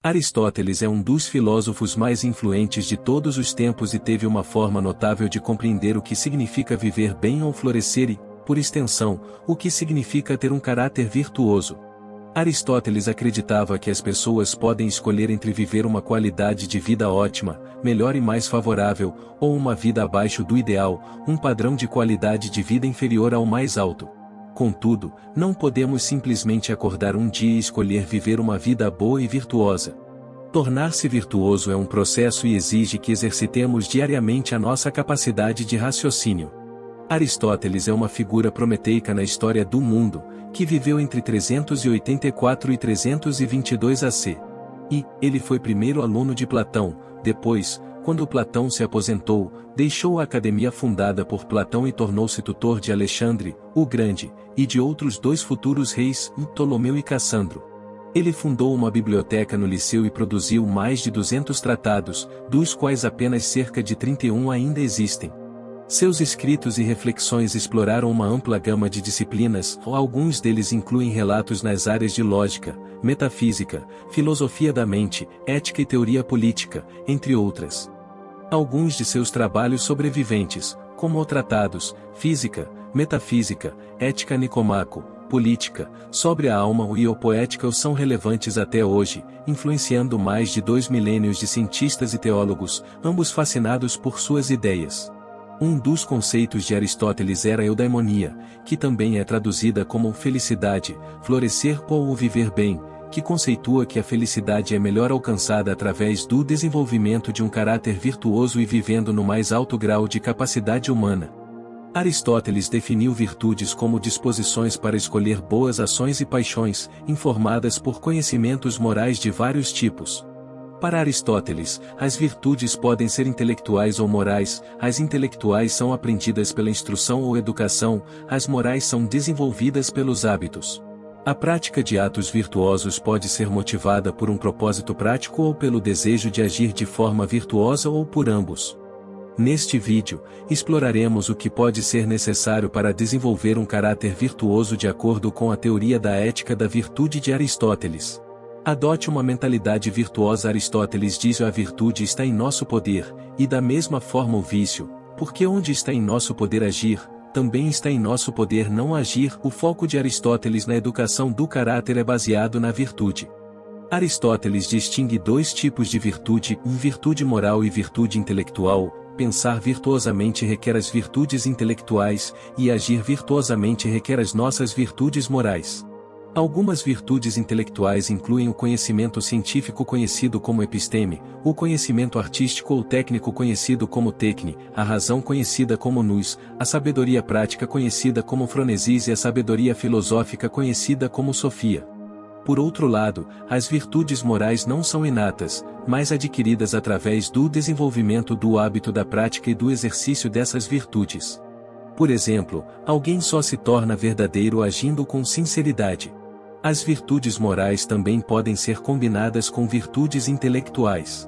Aristóteles é um dos filósofos mais influentes de todos os tempos e teve uma forma notável de compreender o que significa viver bem ou florescer e, por extensão, o que significa ter um caráter virtuoso. Aristóteles acreditava que as pessoas podem escolher entre viver uma qualidade de vida ótima, melhor e mais favorável, ou uma vida abaixo do ideal, um padrão de qualidade de vida inferior ao mais alto. Contudo, não podemos simplesmente acordar um dia e escolher viver uma vida boa e virtuosa. Tornar-se virtuoso é um processo e exige que exercitemos diariamente a nossa capacidade de raciocínio. Aristóteles é uma figura prometeica na história do mundo, que viveu entre 384 e 322 AC. E, ele foi primeiro aluno de Platão. Depois, quando Platão se aposentou, deixou a academia fundada por Platão e tornou-se tutor de Alexandre, o Grande, e de outros dois futuros reis, Ptolomeu e Cassandro. Ele fundou uma biblioteca no Liceu e produziu mais de 200 tratados, dos quais apenas cerca de 31 ainda existem. Seus escritos e reflexões exploraram uma ampla gama de disciplinas, alguns deles incluem relatos nas áreas de lógica, metafísica, filosofia da mente, ética e teoria política, entre outras. Alguns de seus trabalhos sobreviventes, como tratados, física, metafísica, ética Nicomaco, política, sobre a alma e o poética são relevantes até hoje, influenciando mais de 2 milênios de cientistas e teólogos, ambos fascinados por suas ideias. Um dos conceitos de Aristóteles era a eudaimonia, que também é traduzida como felicidade, florescer ou viver bem, que conceitua que a felicidade é melhor alcançada através do desenvolvimento de um caráter virtuoso e vivendo no mais alto grau de capacidade humana. Aristóteles definiu virtudes como disposições para escolher boas ações e paixões, informadas por conhecimentos morais de vários tipos. Para Aristóteles, as virtudes podem ser intelectuais ou morais, as intelectuais são aprendidas pela instrução ou educação, as morais são desenvolvidas pelos hábitos. A prática de atos virtuosos pode ser motivada por um propósito prático ou pelo desejo de agir de forma virtuosa ou por ambos. Neste vídeo, exploraremos o que pode ser necessário para desenvolver um caráter virtuoso de acordo com a teoria da ética da virtude de Aristóteles. Adote uma mentalidade virtuosa. Aristóteles diz: a virtude está em nosso poder, e da mesma forma o vício, porque onde está em nosso poder agir, também está em nosso poder não agir. O foco de Aristóteles na educação do caráter é baseado na virtude. Aristóteles distingue dois tipos de virtude, virtude moral e virtude intelectual. Pensar virtuosamente requer as virtudes intelectuais, e agir virtuosamente requer as nossas virtudes morais. Algumas virtudes intelectuais incluem o conhecimento científico conhecido como episteme, o conhecimento artístico ou técnico conhecido como tecne, a razão conhecida como nous, a sabedoria prática conhecida como phronesis e a sabedoria filosófica conhecida como sofia. Por outro lado, as virtudes morais não são inatas, mas adquiridas através do desenvolvimento do hábito da prática e do exercício dessas virtudes. Por exemplo, alguém só se torna verdadeiro agindo com sinceridade. As virtudes morais também podem ser combinadas com virtudes intelectuais.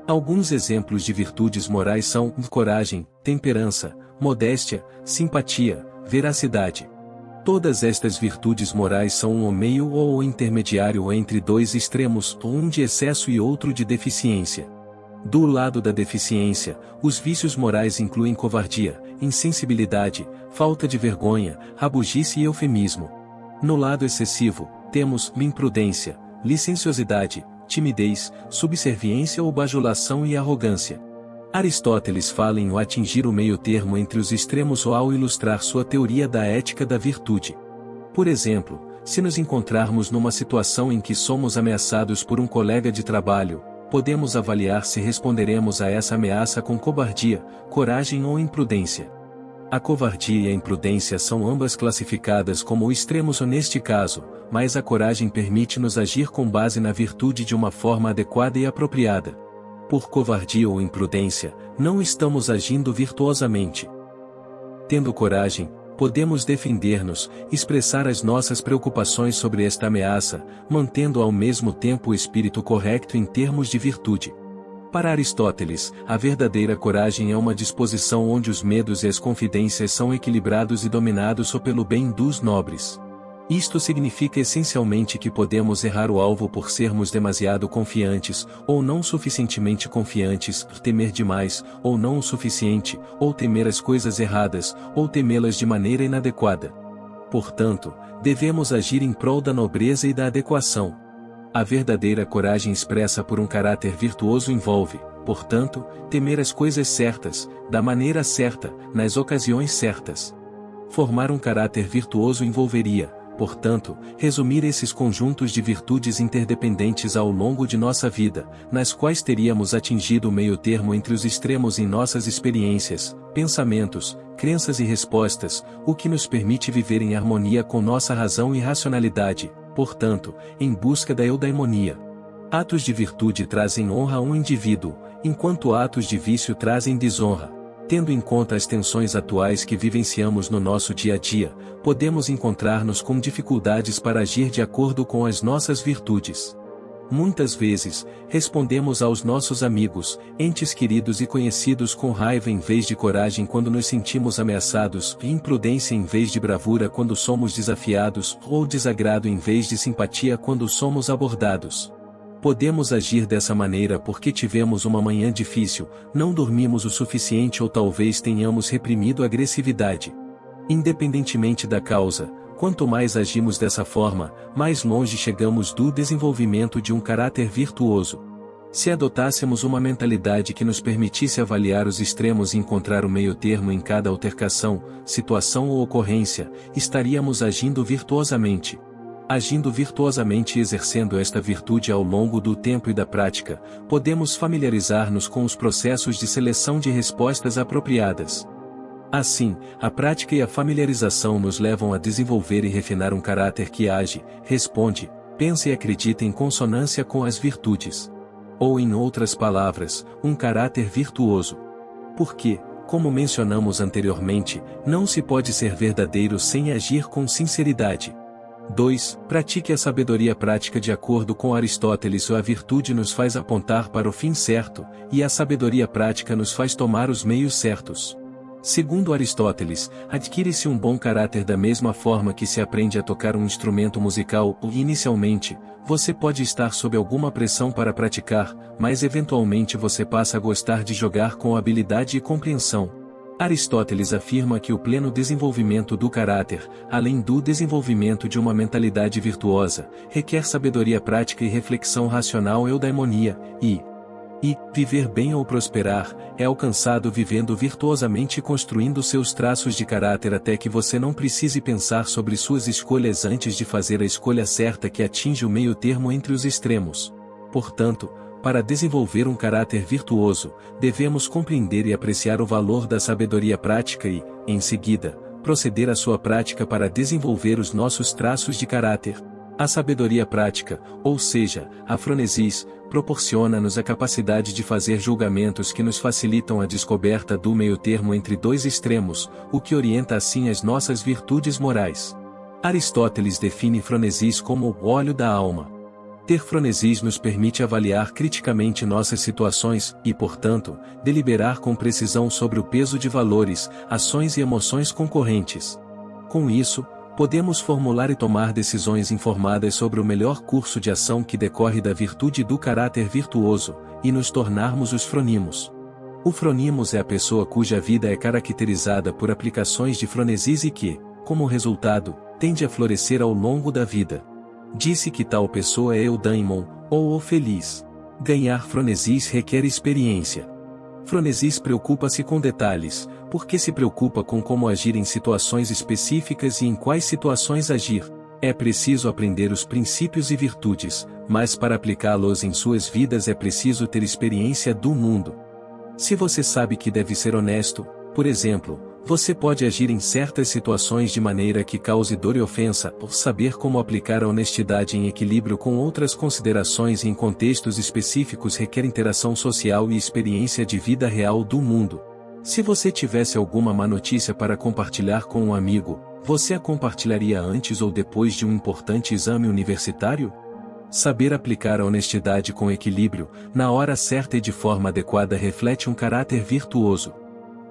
Alguns exemplos de virtudes morais são coragem, temperança, modéstia, simpatia, veracidade. Todas estas virtudes morais são um meio ou o intermediário entre dois extremos, um de excesso e outro de deficiência. Do lado da deficiência, os vícios morais incluem covardia, insensibilidade, falta de vergonha, rabugice e eufemismo. No lado excessivo, temos imprudência, licenciosidade, timidez, subserviência ou bajulação e arrogância. Aristóteles fala em atingir o meio termo entre os extremos ao ilustrar sua teoria da ética da virtude. Por exemplo, se nos encontrarmos numa situação em que somos ameaçados por um colega de trabalho, podemos avaliar se responderemos a essa ameaça com cobardia, coragem ou imprudência. A covardia e a imprudência são ambas classificadas como extremos neste caso, mas a coragem permite-nos agir com base na virtude de uma forma adequada e apropriada. Por covardia ou imprudência, não estamos agindo virtuosamente. Tendo coragem, podemos defender-nos, expressar as nossas preocupações sobre esta ameaça, mantendo ao mesmo tempo o espírito correto em termos de virtude. Para Aristóteles, a verdadeira coragem é uma disposição onde os medos e as confidências são equilibrados e dominados só pelo bem dos nobres. Isto significa essencialmente que podemos errar o alvo por sermos demasiado confiantes, ou não suficientemente confiantes, temer demais, ou não o suficiente, ou temer as coisas erradas, ou temê-las de maneira inadequada. Portanto, devemos agir em prol da nobreza e da adequação. A verdadeira coragem expressa por um caráter virtuoso envolve, portanto, temer as coisas certas, da maneira certa, nas ocasiões certas. Formar um caráter virtuoso envolveria, portanto, resumir esses conjuntos de virtudes interdependentes ao longo de nossa vida, nas quais teríamos atingido o meio-termo entre os extremos em nossas experiências, pensamentos, crenças e respostas, o que nos permite viver em harmonia com nossa razão e racionalidade, portanto, em busca da eudaimonia. Atos de virtude trazem honra a um indivíduo, enquanto atos de vício trazem desonra. Tendo em conta as tensões atuais que vivenciamos no nosso dia a dia, podemos encontrar-nos com dificuldades para agir de acordo com as nossas virtudes. Muitas vezes, respondemos aos nossos amigos, entes queridos e conhecidos com raiva em vez de coragem quando nos sentimos ameaçados, e imprudência em vez de bravura quando somos desafiados, ou desagrado em vez de simpatia quando somos abordados. Podemos agir dessa maneira porque tivemos uma manhã difícil, não dormimos o suficiente ou talvez tenhamos reprimido a agressividade. Independentemente da causa, quanto mais agimos dessa forma, mais longe chegamos do desenvolvimento de um caráter virtuoso. Se adotássemos uma mentalidade que nos permitisse avaliar os extremos e encontrar o meio-termo em cada altercação, situação ou ocorrência, estaríamos agindo virtuosamente. Agindo virtuosamente e exercendo esta virtude ao longo do tempo e da prática, podemos familiarizar-nos com os processos de seleção de respostas apropriadas. Assim, a prática e a familiarização nos levam a desenvolver e refinar um caráter que age, responde, pensa e acredita em consonância com as virtudes. Ou em outras palavras, um caráter virtuoso. Porque, como mencionamos anteriormente, não se pode ser verdadeiro sem agir com sinceridade. 2. Pratique a sabedoria prática de acordo com Aristóteles. A virtude nos faz apontar para o fim certo, e a sabedoria prática nos faz tomar os meios certos. Segundo Aristóteles, adquire-se um bom caráter da mesma forma que se aprende a tocar um instrumento musical. Inicialmente, você pode estar sob alguma pressão para praticar, mas eventualmente você passa a gostar de jogar com habilidade e compreensão. Aristóteles afirma que o pleno desenvolvimento do caráter, além do desenvolvimento de uma mentalidade virtuosa, requer sabedoria prática e reflexão racional eudaimonia, e viver bem ou prosperar, é alcançado vivendo virtuosamente e construindo seus traços de caráter até que você não precise pensar sobre suas escolhas antes de fazer a escolha certa que atinge o meio-termo entre os extremos. Portanto, para desenvolver um caráter virtuoso, devemos compreender e apreciar o valor da sabedoria prática e, em seguida, proceder à sua prática para desenvolver os nossos traços de caráter. A sabedoria prática, ou seja, a fronesis, proporciona-nos a capacidade de fazer julgamentos que nos facilitam a descoberta do meio-termo entre dois extremos, o que orienta assim as nossas virtudes morais. Aristóteles define fronesis como o óleo da alma. Ter fronesis nos permite avaliar criticamente nossas situações e, portanto, deliberar com precisão sobre o peso de valores, ações e emoções concorrentes. Com isso, podemos formular e tomar decisões informadas sobre o melhor curso de ação que decorre da virtude do caráter virtuoso, e nos tornarmos os frônimos. O frônimos é a pessoa cuja vida é caracterizada por aplicações de fronesis e que, como resultado, tende a florescer ao longo da vida. Disse que tal pessoa é eudaimon, ou o feliz. Ganhar fronesis requer experiência. Fronesis preocupa-se com detalhes, porque se preocupa com como agir em situações específicas e em quais situações agir. É preciso aprender os princípios e virtudes, mas para aplicá-los em suas vidas é preciso ter experiência do mundo. Se você sabe que deve ser honesto, por exemplo, você pode agir em certas situações de maneira que cause dor e ofensa, por saber como aplicar a honestidade em equilíbrio com outras considerações e em contextos específicos requer interação social e experiência de vida real do mundo. Se você tivesse alguma má notícia para compartilhar com um amigo, você a compartilharia antes ou depois de um importante exame universitário? Saber aplicar a honestidade com equilíbrio, na hora certa e de forma adequada reflete um caráter virtuoso.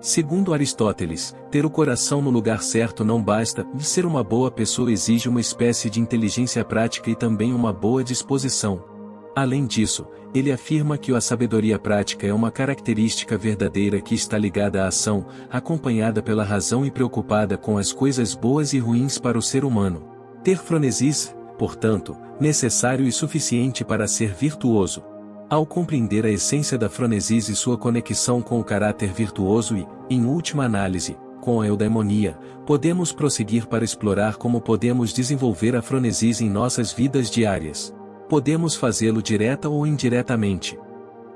Segundo Aristóteles, ter o coração no lugar certo não basta, ser uma boa pessoa exige uma espécie de inteligência prática e também uma boa disposição. Além disso, ele afirma que a sabedoria prática é uma característica verdadeira que está ligada à ação, acompanhada pela razão e preocupada com as coisas boas e ruins para o ser humano. Ter fronesis, portanto, necessário e suficiente para ser virtuoso. Ao compreender a essência da fronesis e sua conexão com o caráter virtuoso e, em última análise, com a eudaimonia, podemos prosseguir para explorar como podemos desenvolver a fronesis em nossas vidas diárias. Podemos fazê-lo direta ou indiretamente.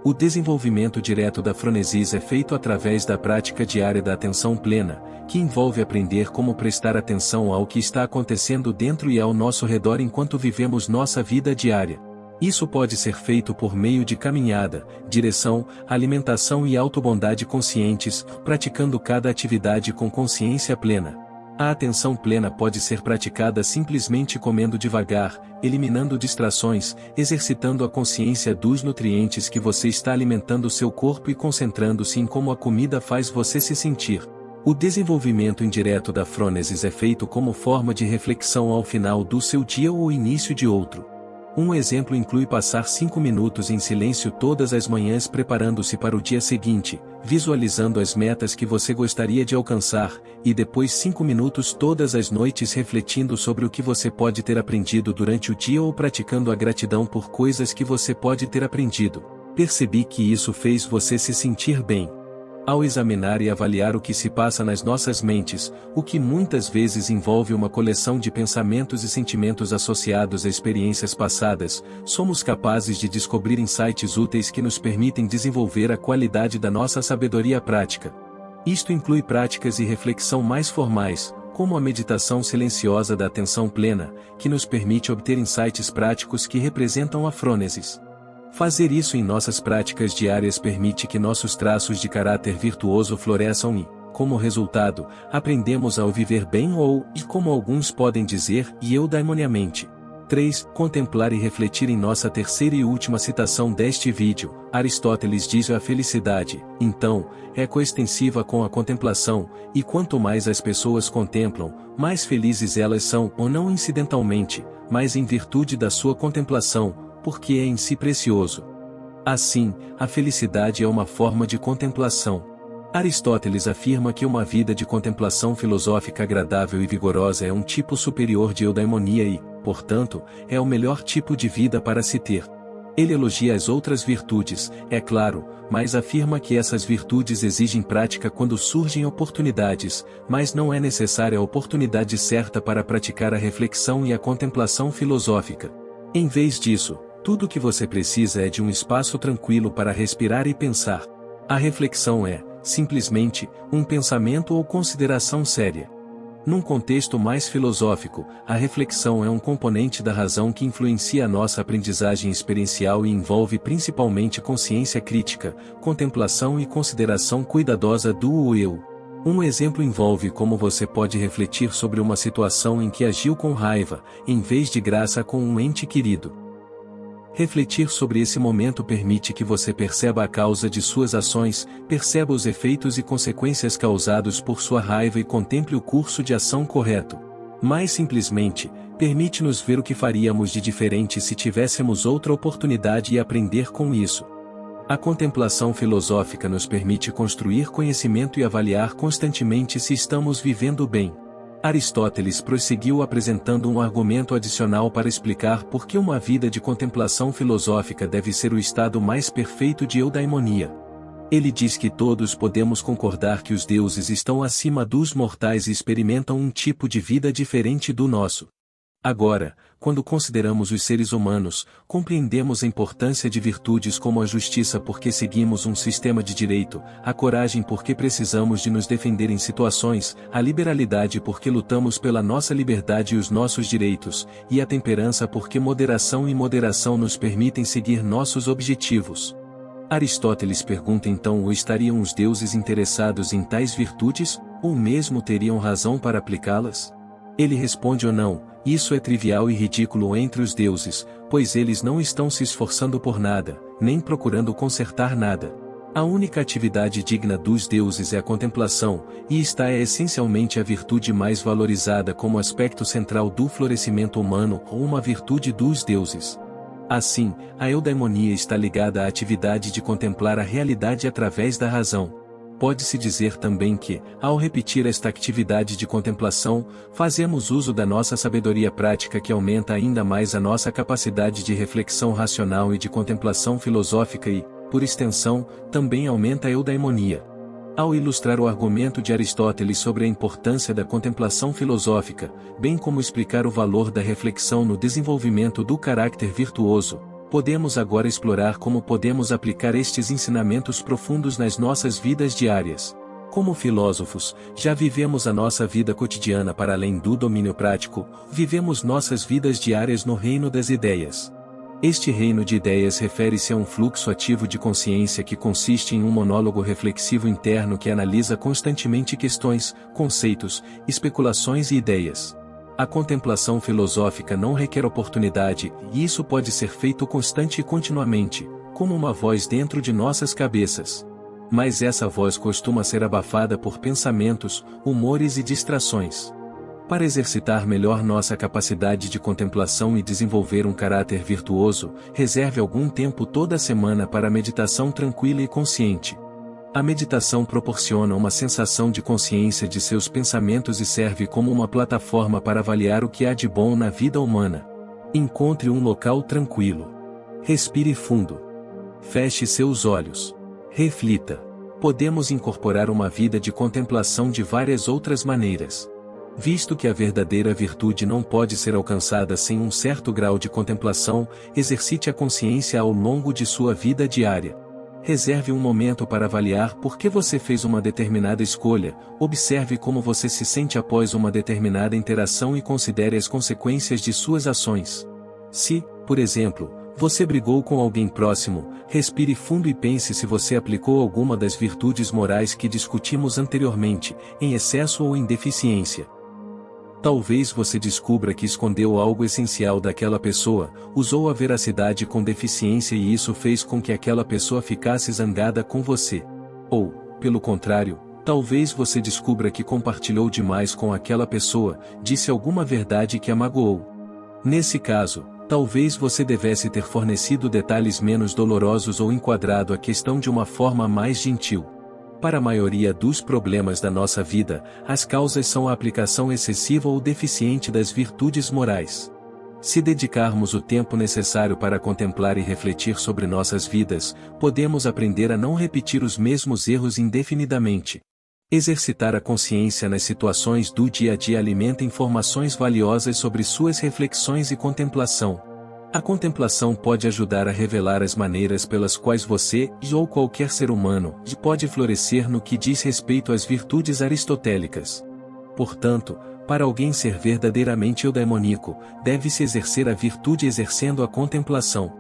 O desenvolvimento direto da fronesis é feito através da prática diária da atenção plena, que envolve aprender como prestar atenção ao que está acontecendo dentro e ao nosso redor enquanto vivemos nossa vida diária. Isso pode ser feito por meio de caminhada, direção, alimentação e autobondade conscientes, praticando cada atividade com consciência plena. A atenção plena pode ser praticada simplesmente comendo devagar, eliminando distrações, exercitando a consciência dos nutrientes que você está alimentando seu corpo e concentrando-se em como a comida faz você se sentir. O desenvolvimento indireto da fronesis é feito como forma de reflexão ao final do seu dia ou início de outro. Um exemplo inclui passar 5 minutos em silêncio todas as manhãs preparando-se para o dia seguinte, visualizando as metas que você gostaria de alcançar, e depois 5 minutos todas as noites refletindo sobre o que você pode ter aprendido durante o dia ou praticando a gratidão por coisas que você pode ter aprendido. Percebi que isso fez você se sentir bem. Ao examinar e avaliar o que se passa nas nossas mentes, o que muitas vezes envolve uma coleção de pensamentos e sentimentos associados a experiências passadas, somos capazes de descobrir insights úteis que nos permitem desenvolver a qualidade da nossa sabedoria prática. Isto inclui práticas e reflexão mais formais, como a meditação silenciosa da atenção plena, que nos permite obter insights práticos que representam a frônesis. Fazer isso em nossas práticas diárias permite que nossos traços de caráter virtuoso floresçam e, como resultado, aprendemos a viver bem ou, e como alguns podem dizer, eudaimoniamente. 3. Contemplar e refletir. Em nossa terceira e última citação deste vídeo, Aristóteles diz a felicidade, então, é coextensiva com a contemplação, e quanto mais as pessoas contemplam, mais felizes elas são, ou não incidentalmente, mas em virtude da sua contemplação, porque é em si precioso. Assim, a felicidade é uma forma de contemplação. Aristóteles afirma que uma vida de contemplação filosófica agradável e vigorosa é um tipo superior de eudaimonia e, portanto, é o melhor tipo de vida para se ter. Ele elogia as outras virtudes, é claro, mas afirma que essas virtudes exigem prática quando surgem oportunidades, mas não é necessária a oportunidade certa para praticar a reflexão e a contemplação filosófica. Em vez disso, tudo o que você precisa é de um espaço tranquilo para respirar e pensar. A reflexão é, simplesmente, um pensamento ou consideração séria. Num contexto mais filosófico, a reflexão é um componente da razão que influencia a nossa aprendizagem experiencial e envolve principalmente consciência crítica, contemplação e consideração cuidadosa do eu. Um exemplo envolve como você pode refletir sobre uma situação em que agiu com raiva, em vez de graça com um ente querido. Refletir sobre esse momento permite que você perceba a causa de suas ações, perceba os efeitos e consequências causados por sua raiva e contemple o curso de ação correto. Mais simplesmente, permite-nos ver o que faríamos de diferente se tivéssemos outra oportunidade e aprender com isso. A contemplação filosófica nos permite construir conhecimento e avaliar constantemente se estamos vivendo bem. Aristóteles prosseguiu apresentando um argumento adicional para explicar por que uma vida de contemplação filosófica deve ser o estado mais perfeito de eudaimonia. Ele diz que todos podemos concordar que os deuses estão acima dos mortais e experimentam um tipo de vida diferente do nosso. Agora, quando consideramos os seres humanos, compreendemos a importância de virtudes como a justiça porque seguimos um sistema de direito, a coragem porque precisamos de nos defender em situações, a liberalidade porque lutamos pela nossa liberdade e os nossos direitos, e a temperança porque moderação e moderação nos permitem seguir nossos objetivos. Aristóteles pergunta então: ou estariam os deuses interessados em tais virtudes, ou mesmo teriam razão para aplicá-las? Ele responde: ou não. Isso é trivial e ridículo entre os deuses, pois eles não estão se esforçando por nada, nem procurando consertar nada. A única atividade digna dos deuses é a contemplação, e esta é essencialmente a virtude mais valorizada como aspecto central do florescimento humano ou uma virtude dos deuses. Assim, a eudaimonia está ligada à atividade de contemplar a realidade através da razão. Pode-se dizer também que, ao repetir esta atividade de contemplação, fazemos uso da nossa sabedoria prática que aumenta ainda mais a nossa capacidade de reflexão racional e de contemplação filosófica e, por extensão, também aumenta a eudaimonia. Ao ilustrar o argumento de Aristóteles sobre a importância da contemplação filosófica, bem como explicar o valor da reflexão no desenvolvimento do caráter virtuoso, podemos agora explorar como podemos aplicar estes ensinamentos profundos nas nossas vidas diárias. Como filósofos, já vivemos a nossa vida cotidiana para além do domínio prático, vivemos nossas vidas diárias no reino das ideias. Este reino de ideias refere-se a um fluxo ativo de consciência que consiste em um monólogo reflexivo interno que analisa constantemente questões, conceitos, especulações e ideias. A contemplação filosófica não requer oportunidade, e isso pode ser feito constante e continuamente, como uma voz dentro de nossas cabeças. Mas essa voz costuma ser abafada por pensamentos, humores e distrações. Para exercitar melhor nossa capacidade de contemplação e desenvolver um caráter virtuoso, reserve algum tempo toda semana para a meditação tranquila e consciente. A meditação proporciona uma sensação de consciência de seus pensamentos e serve como uma plataforma para avaliar o que há de bom na vida humana. Encontre um local tranquilo. Respire fundo. Feche seus olhos. Reflita. Podemos incorporar uma vida de contemplação de várias outras maneiras. Visto que a verdadeira virtude não pode ser alcançada sem um certo grau de contemplação, exercite a consciência ao longo de sua vida diária. Reserve um momento para avaliar por que você fez uma determinada escolha, observe como você se sente após uma determinada interação e considere as consequências de suas ações. Se, por exemplo, você brigou com alguém próximo, respire fundo e pense se você aplicou alguma das virtudes morais que discutimos anteriormente, em excesso ou em deficiência. Talvez você descubra que escondeu algo essencial daquela pessoa, usou a veracidade com deficiência e isso fez com que aquela pessoa ficasse zangada com você. Ou, pelo contrário, talvez você descubra que compartilhou demais com aquela pessoa, disse alguma verdade que a magoou. Nesse caso, talvez você devesse ter fornecido detalhes menos dolorosos ou enquadrado a questão de uma forma mais gentil. Para a maioria dos problemas da nossa vida, as causas são a aplicação excessiva ou deficiente das virtudes morais. Se dedicarmos o tempo necessário para contemplar e refletir sobre nossas vidas, podemos aprender a não repetir os mesmos erros indefinidamente. Exercitar a consciência nas situações do dia a dia alimenta informações valiosas sobre suas reflexões e contemplação. A contemplação pode ajudar a revelar as maneiras pelas quais você, ou qualquer ser humano, pode florescer no que diz respeito às virtudes aristotélicas. Portanto, para alguém ser verdadeiramente eudaimônico, deve-se exercer a virtude exercendo a contemplação.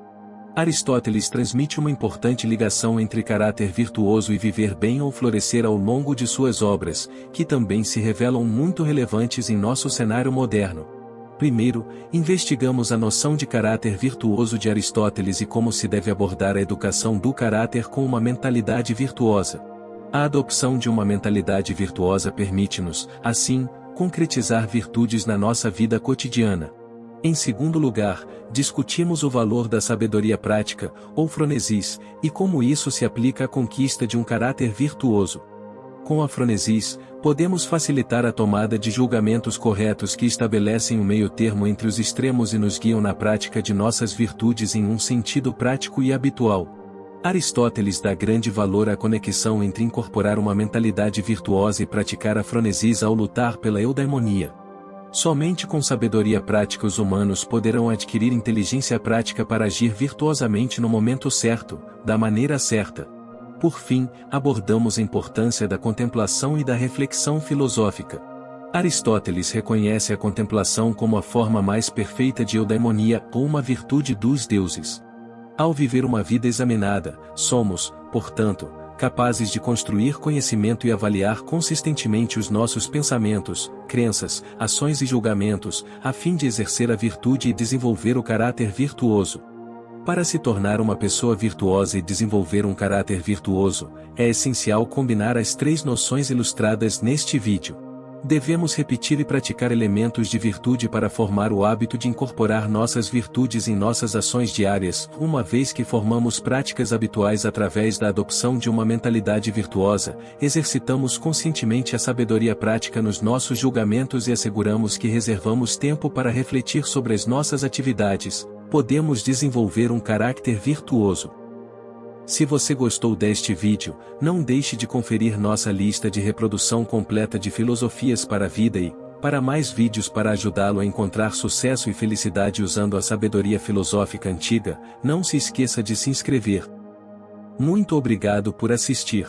Aristóteles transmite uma importante ligação entre caráter virtuoso e viver bem ou florescer ao longo de suas obras, que também se revelam muito relevantes em nosso cenário moderno. Primeiro, investigamos a noção de caráter virtuoso de Aristóteles e como se deve abordar a educação do caráter com uma mentalidade virtuosa. A adopção de uma mentalidade virtuosa permite-nos, assim, concretizar virtudes na nossa vida cotidiana. Em segundo lugar, discutimos o valor da sabedoria prática, ou fronesis, e como isso se aplica à conquista de um caráter virtuoso. Com a fronesis, podemos facilitar a tomada de julgamentos corretos que estabelecem um meio-termo entre os extremos e nos guiam na prática de nossas virtudes em um sentido prático e habitual. Aristóteles dá grande valor à conexão entre incorporar uma mentalidade virtuosa e praticar a fronesis ao lutar pela eudaimonia. Somente com sabedoria prática os humanos poderão adquirir inteligência prática para agir virtuosamente no momento certo, da maneira certa. Por fim, abordamos a importância da contemplação e da reflexão filosófica. Aristóteles reconhece a contemplação como a forma mais perfeita de eudaimonia ou uma virtude dos deuses. Ao viver uma vida examinada, somos, portanto, capazes de construir conhecimento e avaliar consistentemente os nossos pensamentos, crenças, ações e julgamentos, a fim de exercer a virtude e desenvolver o caráter virtuoso. Para se tornar uma pessoa virtuosa e desenvolver um caráter virtuoso, é essencial combinar as 3 noções ilustradas neste vídeo. Devemos repetir e praticar elementos de virtude para formar o hábito de incorporar nossas virtudes em nossas ações diárias, uma vez que formamos práticas habituais através da adopção de uma mentalidade virtuosa, exercitamos conscientemente a sabedoria prática nos nossos julgamentos e asseguramos que reservamos tempo para refletir sobre as nossas atividades, podemos desenvolver um caráter virtuoso. Se você gostou deste vídeo, não deixe de conferir nossa lista de reprodução completa de filosofias para a vida e, para mais vídeos para ajudá-lo a encontrar sucesso e felicidade usando a sabedoria filosófica antiga, não se esqueça de se inscrever. Muito obrigado por assistir.